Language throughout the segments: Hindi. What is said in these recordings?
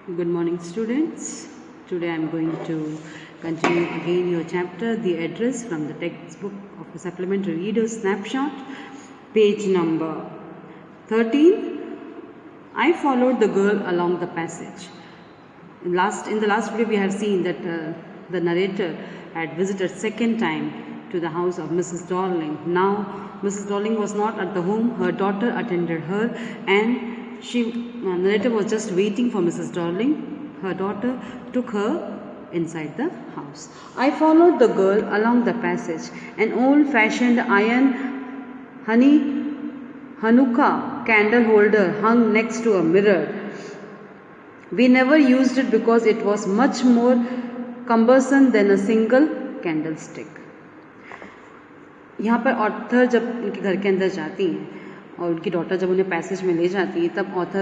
Good morning, students. Today I am going to continue again your chapter, The Address, from the textbook of a supplementary reader snapshot, page number 13. I followed the girl along the passage. In the last video we have seen that the narrator had visited second time to the house of Mrs. Darling. Now Mrs. Darling was not at the home. Her daughter attended her, and narrator was just waiting for Mrs. Darling. Her daughter took her inside the house. I followed the girl along the passage. An old-fashioned iron Hanukkah candle holder hung next to a mirror. We never used it because it was much more cumbersome than a single candlestick. यहाँ पर ऑथर जब उनके घर के अंदर जाती हैं और उनकी डॉटर जब उन्हें पैसेज में ले जाती है, तब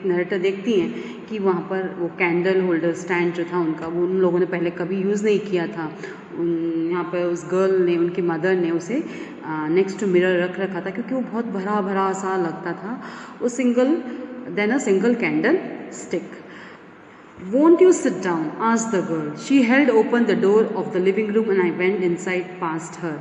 नरेटर देखती हैं कि वहाँ पर वो कैंडल होल्डर स्टैंड जो था उनका, वो उन लोगों ने पहले कभी यूज़ नहीं किया था. यहाँ पर उस गर्ल ने, उनकी मदर ने उसे नेक्स्ट टू मिरर रख रखा था क्योंकि वो बहुत भरा भरा सा लगता था. वो single candle stick. Won't you sit down? asked the girl. She held open the door of the living room and I went inside past her.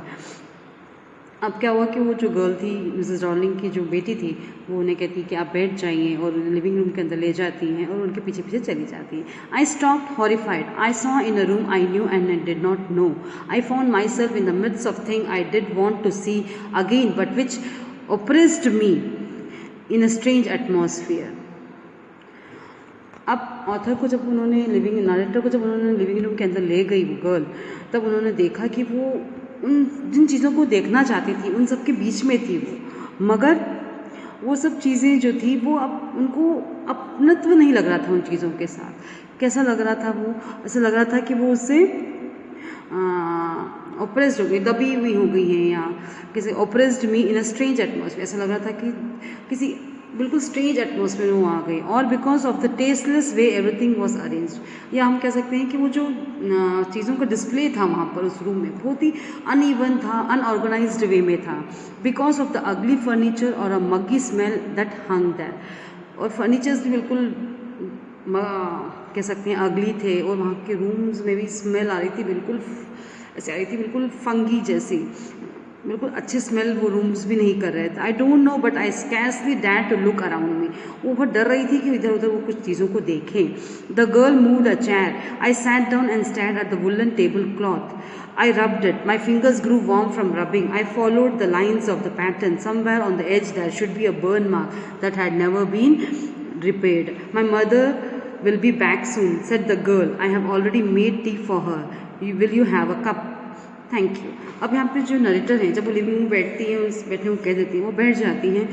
अब क्या हुआ कि वो जो गर्ल थी, मिसेस डॉर्लिंग की जो बेटी थी, वो उन्हें कहती कि आप बैठ जाइए, और लिविंग रूम के अंदर ले जाती हैं और उनके पीछे पीछे चली जाती हैं. I stopped horrified. I saw in a room I knew and I did not know. I found myself in the midst of thing I did want to see again but which oppressed me in a strange atmosphere. अब ऑथर को जब उन्होंने नरेटर को जब उन्होंने लिविंग रूम के अंदर ले गई वो गर्ल, तब उन्होंने देखा कि वो उन जिन चीज़ों को देखना चाहती थी उन सब के बीच में थी वो, मगर वो सब चीज़ें जो थी वो अब उनको अपनत्व नहीं लग रहा था उन चीज़ों के साथ. कैसा लग रहा था वो? ऐसा लग रहा था कि वो उससे ओप्रेस्ड हो गई, दबी हुई हो गई हैं, या किसी oppressed me in a strange atmosphere. ऐसा लग रहा था कि किसी बिल्कुल स्ट्रेंज एटमॉस्फेयर में वो आ गई. और because of the tasteless way everything was arranged, या हम कह सकते हैं कि वो जो चीज़ों का डिस्प्ले था वहाँ पर उस रूम में बहुत ही अनइवन था, अनऑर्गेनाइज्ड वे में था. Because of the ugly furniture और अ Maggi smell that hung that. और फर्नीचर्स भी बिल्कुल कह सकते हैं अगली थे, और वहाँ के रूम्स में भी स्मेल आ रही थी, बिल्कुल ऐसे आ रही थी, बिल्कुल फंगी जैसी, बिल्कुल अच्छे स्मेल वो रूम्स भी नहीं कर रहे थे. I don't know but I scarcely dare to look around me. वो बहुत डर रही थी कि इधर उधर वो कुछ चीज़ों को देखें. The girl moved a chair. I sat down and stared at the woollen table cloth. I rubbed it. My fingers grew warm from rubbing. I followed the lines of the pattern. Somewhere on the edge there should be a burn mark that had never been repaired. My mother will be back soon, said the girl. I have already made tea for her. Will you have a cup? Thank you. अब यहाँ पे जो नरेटर हैं, जब वो लिविंग रूम बैठती हैं, उस बैठने को कह देती हैं, वो बैठ जाती हैं.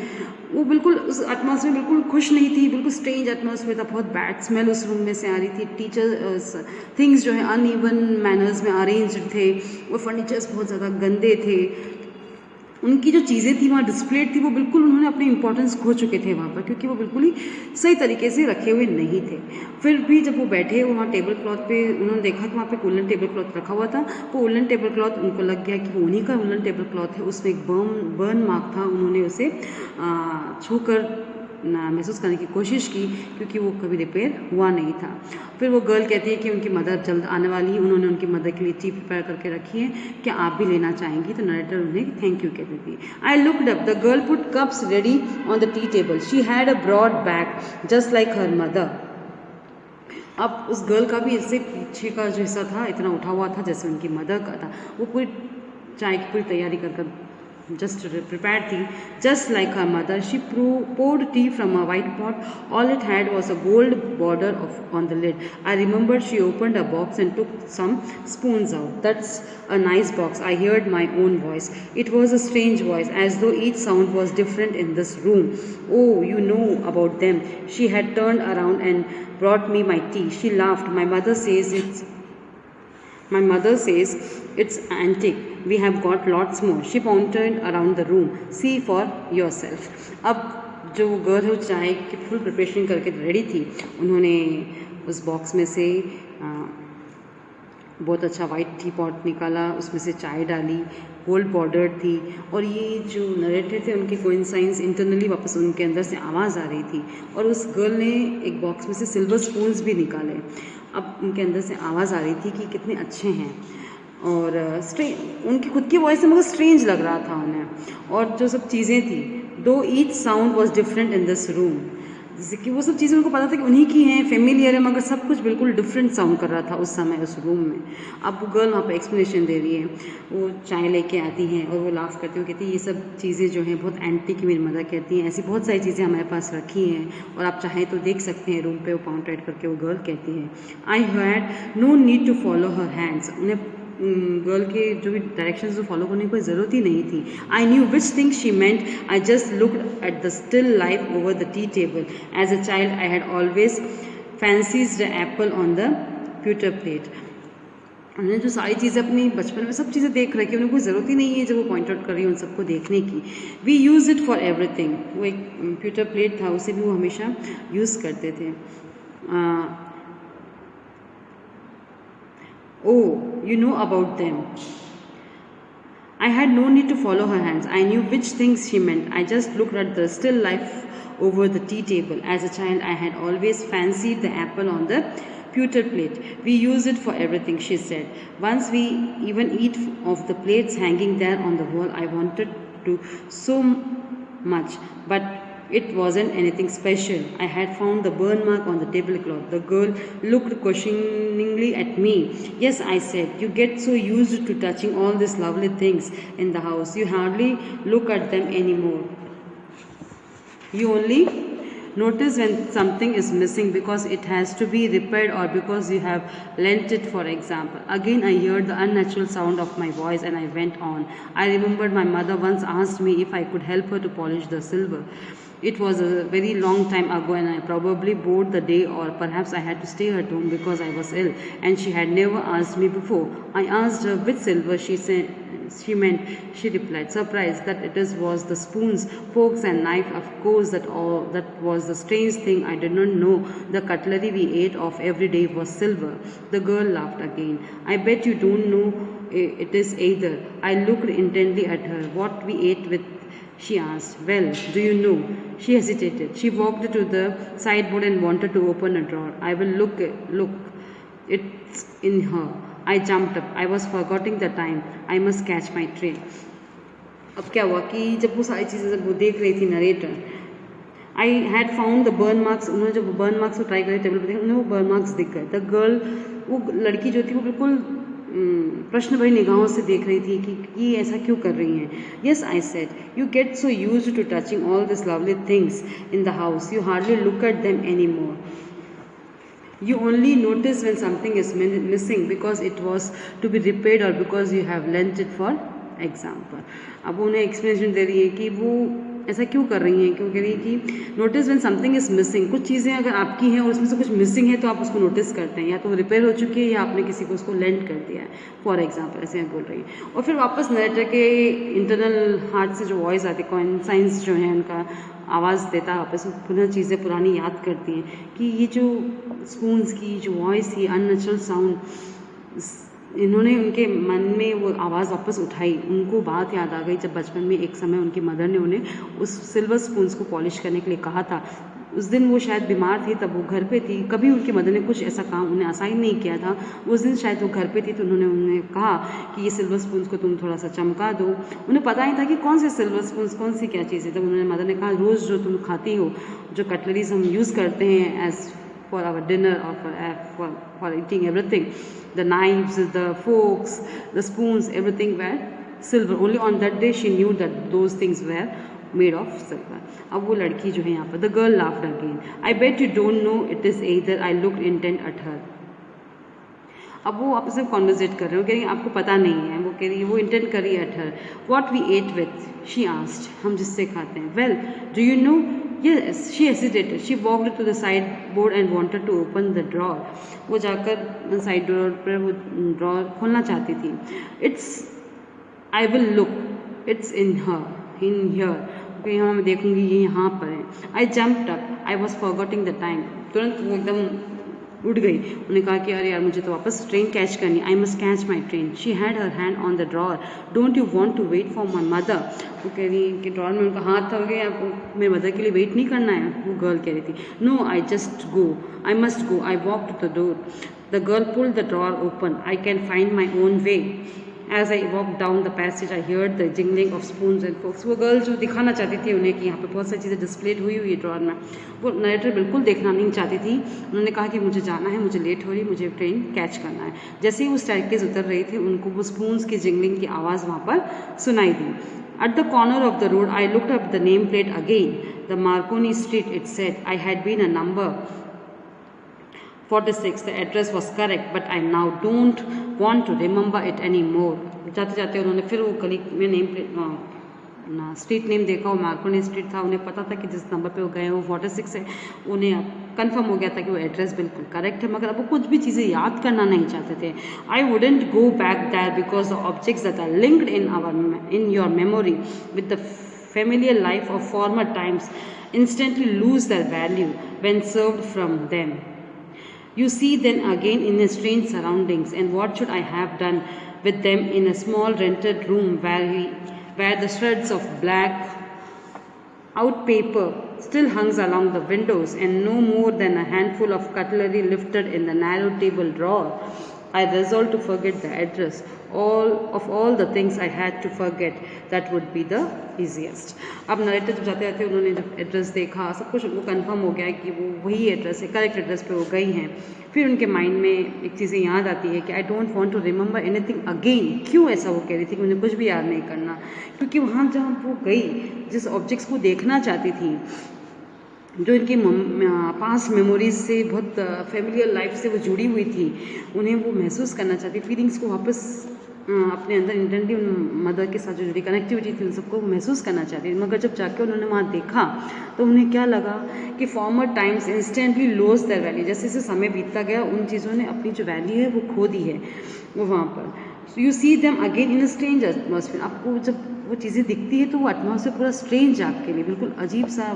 वो बिल्कुल उस एटमॉस्फेयर बिल्कुल खुश नहीं थी, बिल्कुल स्ट्रेंज एटमॉस्फेयर था. बहुत बैड स्मेल उस रूम में से आ रही थी. टीचर्स थिंग्स जो है अनइवन मैनर्स में अरेंज्ड थे. वो फर्नीचर्स बहुत ज़्यादा गंदे थे. उनकी जो चीज़ें थी वहाँ डिस्प्लेड थी, वो बिल्कुल उन्होंने अपने इंपॉर्टेंस खो चुके थे वहाँ पर, क्योंकि वो बिल्कुल ही सही तरीके से रखे हुए नहीं थे. फिर भी जब वो बैठे वहाँ टेबल क्लॉथ पे, उन्होंने देखा कि वहाँ पे वुलन टेबल क्लॉथ रखा हुआ था. वो वुलन टेबल क्लॉथ उनको लग गया कि वो उन्हीं का वुलन टेबल क्लॉथ है. उसमें एक बर्न मार्क था. उन्होंने उसे छूकर महसूस करने की कोशिश की, क्योंकि वो कभी रिपेयर हुआ नहीं था. फिर वो गर्ल कहती है कि उनकी मदर जल्द आने वाली है. उन्होंने उनकी मदर के लिए टी प्रिपेयर करके रखी है, क्या आप भी लेना चाहेंगी? तो नरेटर उन्हें थैंक यू कहती थी. I looked up. The girl put cups ready on the tea table. She had a broad back just like her mother. अब उस गर्ल का भी इससे पीछे का जो हिस्सा था इतना उठा हुआ था जैसे उनकी मदर का था. वो पूरी चाय की पूरी तैयारी कर just prepared tea, just like her mother. She poured tea from a white pot. All it had was a gold border on the lid. I remembered she opened a box and took some spoons out. That's a nice box. I heard my own voice. It was a strange voice, as though each sound was different in this room. Oh, you know about them. She had turned around and brought me my tea. She laughed. My mother says it's antique. We have got lots more. She pointed around the room. See for yourself. अब जो गर्ल है चाय की फुल प्रिपरेशन करके रेडी थी, उन्होंने उस बॉक्स में से बहुत अच्छा वाइट टी पॉट निकाला, उसमें से चाय डाली, गोल्ड बॉर्डर थी, और ये जो नरेटर थे उनके कोइंसाइंस इंटरनली वापस उनके अंदर से आवाज़ आ रही थी, और उस गर्ल ने एक बॉक्स में से सिल्वर स्पून्स भी निकाले। अब उनके अंदर से आवाज़ आ रही थी कि कितने अच्छे हैं, और उनकी खुद की वॉइस से मगर स्ट्रेंज लग रहा था उन्हें, और जो सब चीज़ें थी, दो each sound was different in this room, जैसे कि वो सब चीज़ें उनको पता था कि उन्हीं की हैं, फेमिलियर है, मगर सब कुछ बिल्कुल डिफरेंट साउंड कर रहा था उस समय उस रूम में। अब वो गर्ल वहाँ पर एक्सप्लेनेशन दे रही है, वो चाय लेके आती हैं और वो लाफ करती हुई कहती है ये सब चीज़ें जो हैं बहुत एंटीक, मेरी मदर कहती हैं ऐसी बहुत सारी चीज़ें हमारे पास रखी हैं और आप चाहें तो देख सकते हैं रूम पे। वो पॉइंट आउट करके वो गर्ल कहती है I had no need to follow her hands, उन्हें गर्ल के जो भी डायरेक्शंस जो फॉलो करने की कोई ज़रूरत ही नहीं थी। I knew which thing she meant, I just looked at the still life over the tea table, as a child I had always fancies the apple on the pewter plate. उन्होंने जो सारी चीज़ें अपनी बचपन में सब चीज़ें देख रखी, उन्हें कोई ज़रूरत ही नहीं है जब वो पॉइंट आउट कर रही है उन सबको देखने की। We use it for everything, वो एक प्यूटर प्लेट था, उसे भी वो हमेशा यूज़ करते थे। Oh, you know about them. I had no need to follow her hands. I knew which things she meant. I just looked at the still life over the tea table. As a child, I had always fancied the apple on the pewter plate. We use it for everything, she said. Once we even eat of the plates hanging there on the wall. I wanted to so much, but it wasn't anything special. I had found the burn mark on the tablecloth. The girl looked questioningly at me. Yes, I said, you get so used to touching all these lovely things in the house. You hardly look at them anymore. You only notice when something is missing because it has to be repaired or because you have lent it, for example. Again, I heard the unnatural sound of my voice and I went on. I remembered my mother once asked me if I could help her to polish the silver. It was a very long time ago and I probably bored the day, or perhaps I had to stay at home because I was ill and she had never asked me before. I asked her which silver she meant. She replied, surprised that was the spoons, forks and knife. Of course, that was the strange thing. I did not know the cutlery we ate of every day was silver. The girl laughed again. I bet you don't know it is either. I looked intently at her. What we ate with, she asked. Well, do you know? She hesitated. She walked to the sideboard and wanted to open a drawer. I will look. It's in her. I jumped up. I was forgetting the time. I must catch my train. अब क्या हुआ कि जब वो सारी चीज़ें जब वो देख रही थी narrator, I had found the burn marks, उन्होंने जब बर्न मार्क्स को ट्राई करे टेबल पर देखा, उन्हें वो बर्न मार्क्स दिख गए। द गर्ल, वो लड़की जो थी वो बिल्कुल प्रश्न भरी निगाहों से देख रही थी कि ये ऐसा क्यों कर रही हैं। Yes, I said, you get so used to touching all this lovely things in the house, you hardly look at them any more. You only notice when something is missing because it was to be repaired or because you have lent it, for example. अब उन्हें एक्सप्लेनेशन दे रही है कि वो ऐसा क्यों कर रही हैं, क्यों कह रही है कि notice when something is missing, कुछ चीज़ें अगर आपकी हैं और उसमें से कुछ मिसिंग है तो आप उसको नोटिस करते हैं, या तो रिपेयर हो चुकी है या आपने किसी को उसको लेंड कर दिया है, फॉर एग्जाम्पल, ऐसे बोल रही है। और फिर वापस नरेटर के इंटरनल हार्ट से जो वॉइस आती है, कॉन्साइंस जो है उनका आवाज़ देता है, वापस पुनः चीज़ें पुरानी याद करती हैं कि ये जो स्पून्स की जो वॉइस थी, अननेचुरल साउंड, इन्होंने उनके मन में वो आवाज़ वापस उठाई। उनको बात याद आ गई जब बचपन में एक समय उनकी मदर ने उन्हें उस सिल्वर स्पून्स को पॉलिश करने के लिए कहा था। उस दिन वो शायद बीमार थी, तब वो घर पे थी, कभी उनकी मदर ने कुछ ऐसा काम उन्हें असाइन नहीं किया था। उस दिन शायद वो घर पे थी तो उन्होंने उन्हें कहा कि ये सिल्वर स्पून्स को तुम थोड़ा सा चमका दो। उन्हें पता नहीं था कि कौन से सिल्वर स्पून्स, कौन सी क्या चीज़ है। तब उन्होंने मदर ने कहा, रोज़ जो तुम खाती हो, जो कटलरीज हम यूज़ करते हैं as for our dinner or for eating everything, the knives, the forks, the spoons, everything were silver. Only on that day she knew that those things were made of silver. अब वो लड़की जो है यहाँ पर, the girl laughed again. I bet you don't know it is either. I looked intent at her. अब वो आपस में कॉन्वर्सेट कर रहे हो, कह रही है आपको पता नहीं है, वो कह रही है, वो इंटेंट कर रही है at her. What we ate with, she asked. हम जिससे खाते हैं. Well, do you know? Yes, she hesitated. She walked to the sideboard and wanted to open the drawer. वो जाकर साइड ड्रॉर पर वो ड्रॉर खोलना चाहती थी. It's, I will look. It's in her, in here. कि यहाँ मैं देखूंगी, ये यहाँ पर है. I jumped up. I was forgetting the time. तुरंत वो एकदम उठ गई। उन्होंने कहा कि अरे यार मुझे तो वापस ट्रेन कैच करनी, I must catch my train. She had her hand on the drawer, don't you want to wait for my mother. वो कह रही कि ड्रॉर में उनका हाथ था कि आपको मेरी मदर के लिए वेट नहीं करना है। वो गर्ल कह रही थी no I just go, I must go, I walk to the door. The girl pulled the drawer open, I can find my own way. As I walked down the passage, I heard the jingling of spoons and forks. वो गर्ल जो दिखाना चाहती थी उन्हें कि यहाँ पे बहुत सारी चीज़ें डिस्प्लेड हुई हुई है ड्रॉर में, वो नरेटर बिल्कुल देखना नहीं चाहती थी। उन्होंने कहा कि मुझे जाना है, मुझे लेट हो रही, मुझे ट्रेन कैच करना है। जैसे ही वो स्टेयरकेस उतर रही थी उनको वो स्पून्स की जिंगलिंग की आवाज़ वहाँ पर सुनाई दी। At the corner of the road, I looked up the nameplate again. The Marconi Street, it said. I had been a number 46. The address was correct, but I now don't want to remember it anymore. जाते जाते उन्होंने फिर वो गली में नेम प्लेट स्ट्रीट नेम देखा, वो मार्कोनी स्ट्रीट था। उन्हें पता था कि जिस नंबर पे वो गए वो 46 है। उन्हें अब कंफर्म हो गया था कि वो एड्रेस बिल्कुल करेक्ट है, मगर अब वो कुछ भी चीज़ें याद करना नहीं चाहते थे। I wouldn't go back there because the objects that are linked in your memory with the familiar life of former times instantly lose their value when served from them. You see them again in a strange surroundings, and what should I have done with them in a small rented room where the shreds of black out paper still hung along the windows, and no more than a handful of cutlery lifted in the narrow table drawer? I resolved to forget the address. All the things I had to forget, that would be the easiest. अब नरेटर जब जाते जाते उन्होंने जब एड्रेस देखा, सब कुछ उनको कंफर्म हो गया कि वो वही एड्रेस है, करेक्ट एड्रेस पे वो गई हैं। फिर उनके माइंड में एक चीज़ें याद आती है कि I don't want to remember anything again. क्यों ऐसा वो कह रही थी कि मुझे कुछ भी याद नहीं करना? क्योंकि वहाँ जहाँ वो गई, जिस ऑब्जेक्ट्स को देखना चाहती थी, जो इनकी पास्ट मेमोरीज से बहुत फेमिलियर लाइफ से वो जुड़ी हुई थी, उन्हें वो महसूस करना चाहती, फीलिंग्स को वापस अपने अंदर इंटेंटली उन मदर के साथ जो जुड़ी कनेक्टिविटी थी उन सबको महसूस करना चाहती। मगर जब जाके उन्होंने वहाँ देखा तो उन्हें क्या लगा कि farmer times instantly loss their value. जैसे जैसे समय बीतता गया उन चीज़ों ने अपनी जो वैल्यू है वो खो दी है वो वहाँ पर। You see them again in a strange atmosphere. आपको जब वो चीज़ें दिखती है तो वो एटमॉस्फेयर पूरा स्ट्रेंज आपके लिए, बिल्कुल अजीब सा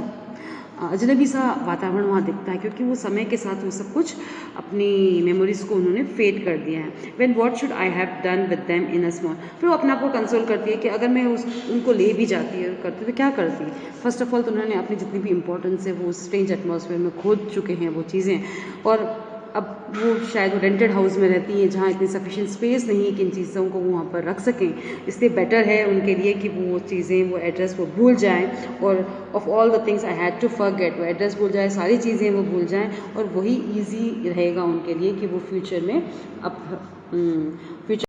अजनबी सा वातावरण वहाँ दिखता है, क्योंकि वो समय के साथ वो सब कुछ अपनी मेमोरीज़ को उन्होंने फेड कर दिया है। When what should I have done with them in a small. फिर वो अपने आप को कंसोल करती है कि अगर मैं उनको ले भी जाती है करती तो क्या करती। फर्स्ट ऑफ ऑल तो उन्होंने अपनी जितनी भी इंपॉर्टेंस है वो स्ट्रेंज एटमॉस्फेयर में खो चुके हैं वो चीज़ें, और अब वो शायद रेंटेड हाउस में रहती हैं जहाँ इतनी सफिशिएंट स्पेस नहीं है कि इन चीज़ों को वो वहाँ पर रख सकें। इसलिए बेटर है उनके लिए कि वो चीज़ें, वो एड्रेस वो भूल जाएं, और of all the things I had to forget, वो एड्रेस भूल जाए, सारी चीज़ें वो भूल जाएं, और वही ईजी रहेगा उनके लिए कि वो फ्यूचर में अब फ्यूचर